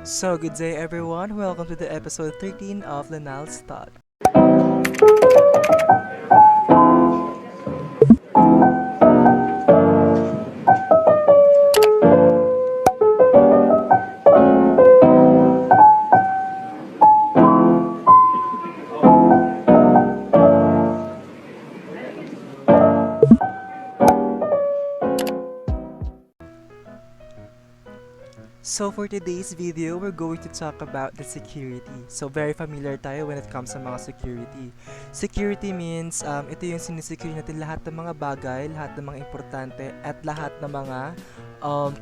So, good day everyone. Welcome to the episode 13 of Lenal'S Thought. So, for today's video, we're going to talk about the security. So, very familiar tayo when it comes sa mga security. Security means, ito yung sinisecure natin lahat ng mga bagay, lahat ng mga importante, at lahat ng mga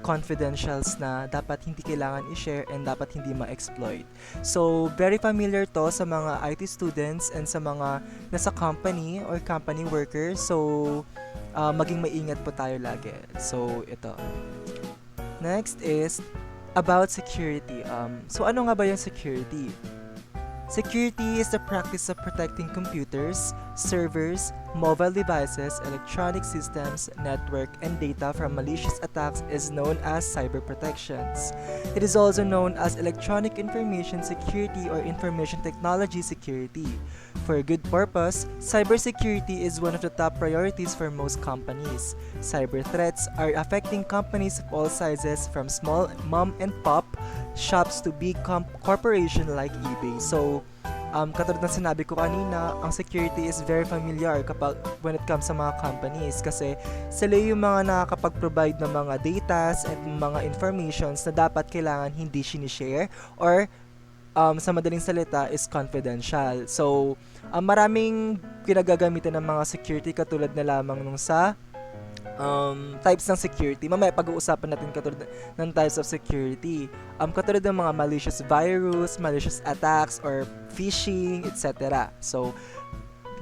confidentials na dapat hindi kailangan i-share and dapat hindi ma-exploit. So, very familiar to sa mga IT students and sa mga nasa company or company workers. So, maging maingat po tayo lagi. So, ito. Next is about security. So ano nga ba yung security? Security is the practice of protecting computers, servers, mobile devices, electronic systems, network, and data from malicious attacks is known as cyber protections. It is also known as electronic information security or information technology security. For a good purpose, cybersecurity is one of the top priorities for most companies. Cyber threats are affecting companies of all sizes from small mom and pop shops to big corporation like eBay. So, katulad ng sinabi ko kanina, ang security is very familiar kapag when it comes sa mga companies kasi sila yung mga nakakapag-provide ng mga datas at mga informations na dapat kailangan hindi sinishare or sa madaling salita is confidential. So, maraming kinagagamitan ng mga security katulad na lamang nung sa types ng security. Mamaya pag-uusapan natin katulad ng types of security. Katulad ng mga malicious virus, malicious attacks, or phishing, etc. So,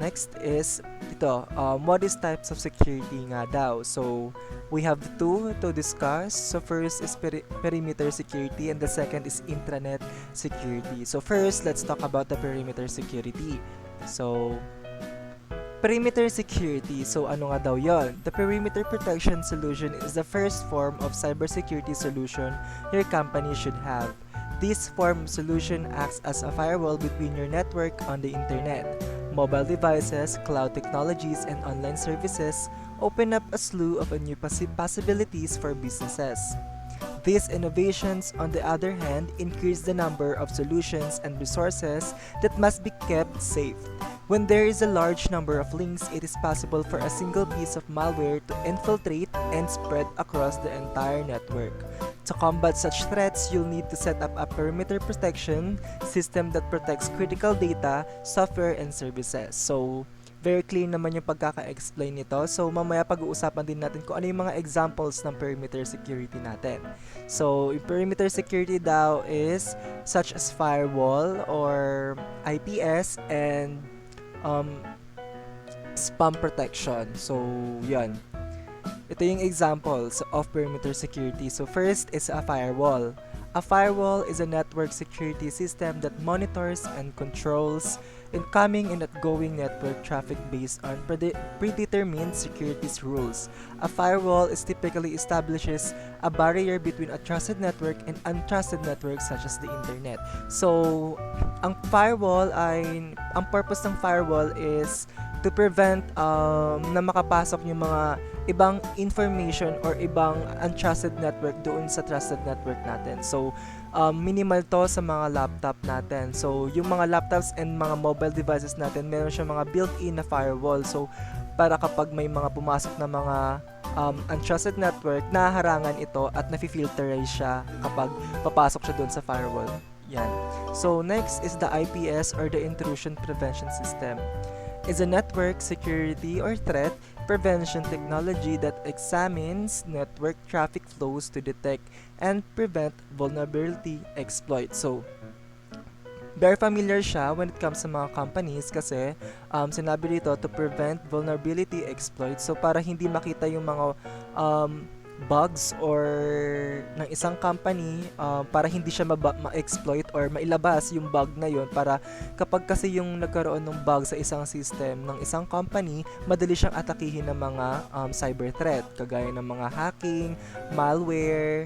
next is ito. What is types of security nga daw? So, we have two to discuss. So, first is perimeter security and the second is intranet security. So, first, let's talk about the perimeter security. So, perimeter security. So, ano nga daw yon? The perimeter protection solution is the first form of cybersecurity solution your company should have. This form of solution acts as a firewall between your network on the internet. Mobile devices, cloud technologies, and online services open up a slew of new possibilities for businesses. These innovations, on the other hand, increase the number of solutions and resources that must be kept safe. When there is a large number of links, it is possible for a single piece of malware to infiltrate and spread across the entire network. To combat such threats, you'll need to set up a perimeter protection system that protects critical data, software, and services. So, very clear naman yung pagkaka-explain nito. So, mamaya pag-uusapan din natin kung ano yung mga examples ng perimeter security natin. So, yung perimeter security daw is such as firewall or IPS and spam protection. So, yan. Ito yung examples of perimeter security. So, first is a firewall. A firewall is a network security system that monitors and controls incoming and outgoing network traffic based on predetermined security rules. A firewall is typically establishes a barrier between a trusted network and untrusted networks such as the internet. So, ang purpose ng firewall is to prevent na makapasok yung mga ibang information or ibang untrusted network doon sa trusted network natin. So, minimal to sa mga laptop natin. So, yung mga laptops and mga mobile devices natin, meron siya mga built-in na firewall. So, para kapag may mga pumasok na mga untrusted network, naharangan ito at nafi-filterize siya kapag papasok siya doon sa firewall. Yan. So, next is the IPS or the Intrusion Prevention System. Is a network security or threat prevention technology that examines network traffic flows to detect and prevent vulnerability exploits. So, very familiar siya when it comes sa mga companies kasi sinabi dito to prevent vulnerability exploits. So, para hindi makita yung mga bugs or ng isang company para hindi siya ma-exploit or mailabas yung bug na yon, para kapag kasi yung nagkaroon ng bug sa isang system ng isang company, madali siyang atakihin ng mga cyber threat kagaya ng mga hacking, malware,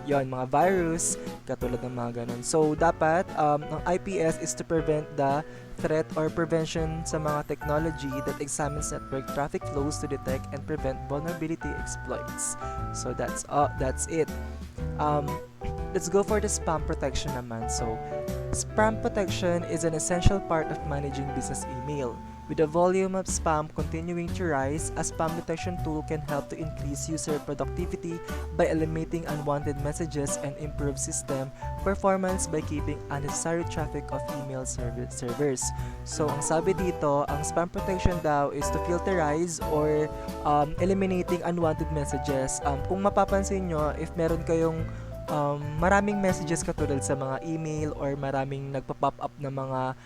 yon, mga virus, katulad ng mga ganun. So dapat ang IPS is to prevent the threat or prevention sa mga technology that examines network traffic flows to detect and prevent vulnerability exploits. So that's it. Um, let's go for the spam protection naman. So spam protection is an essential part of managing business email. With the volume of spam continuing to rise, a spam detection tool can help to increase user productivity by eliminating unwanted messages and improve system performance by keeping unnecessary traffic of email servers. So, ang sabi dito, ang spam protection daw is to filterize or eliminating unwanted messages. Kung mapapansin nyo, if meron kayong maraming messages katulad sa mga email or maraming nagpa-pop up na mga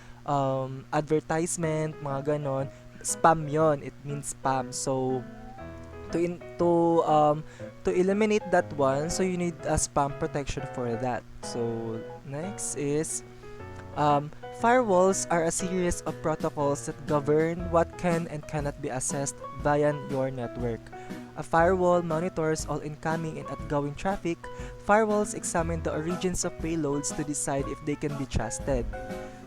advertisement, mga ganon, spam yon, it means spam. So to eliminate that one, so you need a spam protection for that. So next is firewalls are a series of protocols that govern what can and cannot be accessed via your network. A firewall monitors all incoming and outgoing traffic. Firewalls examine the origins of payloads to decide if they can be trusted.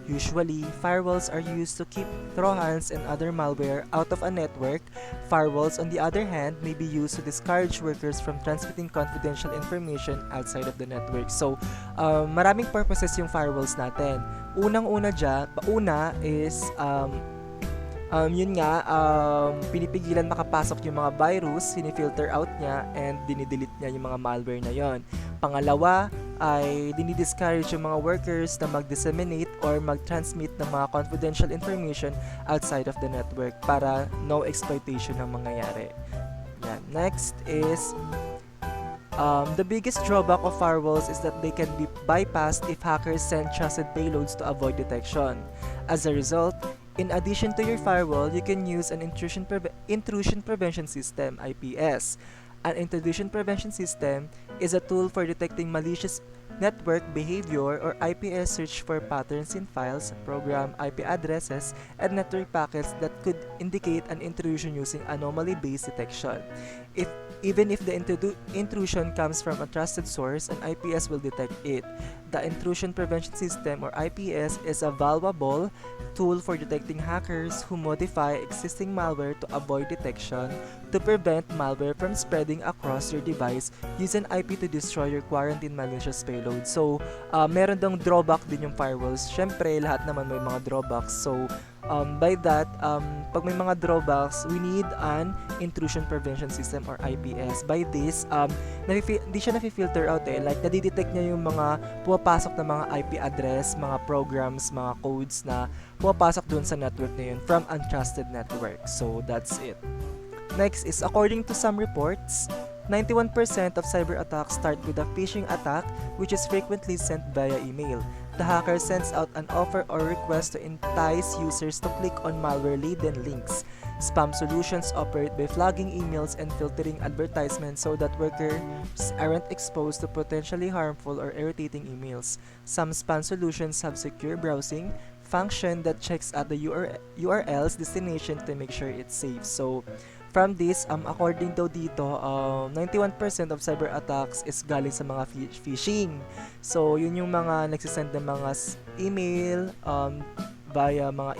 Usually, firewalls are used to keep trojans and other malware out of a network. Firewalls, on the other hand, may be used to discourage workers from transmitting confidential information outside of the network. So, maraming purposes yung firewalls natin. Unang-una is yun nga, pinipigilan makapasok yung mga virus, sinifilter out niya, and dinidelete niya yung mga malware na yon. Pangalawa ay dinidiscourage yung mga workers na mag-disseminate or mag-transmit ng mga confidential information outside of the network para no exploitation ang mangyayari. Yan. Next is the biggest drawback of firewalls is that they can be bypassed if hackers send trusted payloads to avoid detection. As a result, in addition to your firewall, you can use an intrusion prevention system, IPS. An intrusion prevention system is a tool for detecting malicious network behavior, or IPS search for patterns in files, program, IP addresses, and network packets that could indicate an intrusion using anomaly-based detection. Even if the intrusion comes from a trusted source, an IPS will detect it. The Intrusion Prevention System, or IPS, is a valuable tool for detecting hackers who modify existing malware to avoid detection. To prevent malware from spreading across your device, use an IP to destroy your quarantine malicious payload. So, meron dong drawback din yung firewalls. Syempre, lahat naman may mga drawbacks. So, by that, pag may mga drawbacks, we need an intrusion prevention system, or IPS. By this, di siya nafi-filter out like nadidetect niya yung mga pumapasok na mga IP address, mga programs, mga codes na pumapasok dun sa network na yun from untrusted network. So, that's it. Next is, according to some reports, 91% of cyber attacks start with a phishing attack, which is frequently sent via email. The hacker sends out an offer or request to entice users to click on malware-laden links. Spam solutions operate by flagging emails and filtering advertisements so that workers aren't exposed to potentially harmful or irritating emails. Some spam solutions have secure browsing function that checks at the URL's destination to make sure it's safe. So, from this, according daw dito, 91% of cyber attacks is galing sa mga phishing. So, yun yung mga nagsisend ng mga email, via mga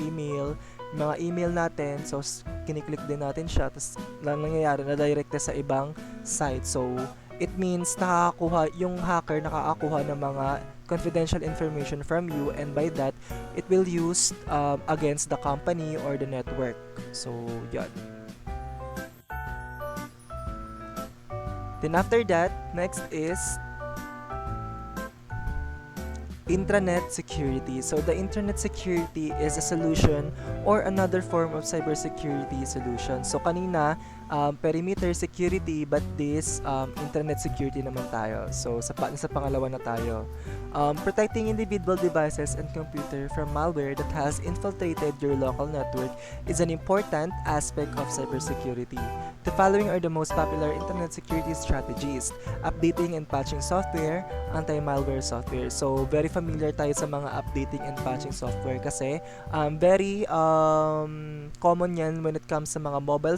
email natin. So, kiniklik din natin siya. Tapos, nangyayari, na-direct sa ibang site. So, it means yung hacker nakakakuha ng mga confidential information from you, and by that, it will use against the company or the network. So, yan. Then after that, next is intranet security. So the internet security is a solution or another form of cybersecurity solution. So kanina, perimeter security, but this intranet security naman tayo. So sa pangalawa na tayo. Protecting individual devices and computer from malware that has infiltrated your local network is an important aspect of cybersecurity. The following are the most popular internet security strategies: updating and patching software, anti-malware software. So, very familiar tayo sa mga updating and patching software kasi very common yan when it comes sa mga mobile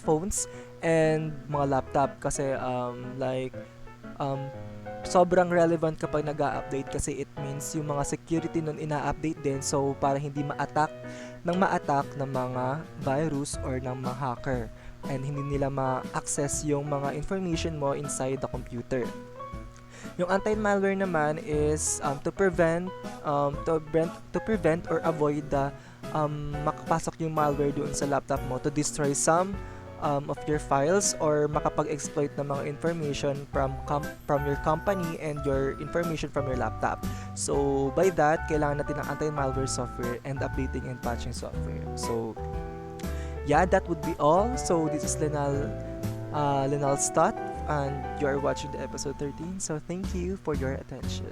phones and mga laptop kasi um, sobrang relevant kapag nag-a-update kasi it means yung mga security nun ina-update din, so para hindi ma-attack ng mga virus or ng mga hacker and hindi nila ma-access yung mga information mo inside the computer. Yung anti-malware naman is to prevent or avoid the makapasok yung malware doon sa laptop mo to destroy some of your files or makapag-exploit ng mga information from your company and your information from your laptop. So by that, kailangan natin ng anti-malware software and updating and patching software. So yeah, that would be all. So this is Lenal'S thought and you are watching the episode 13. So thank you for your attention.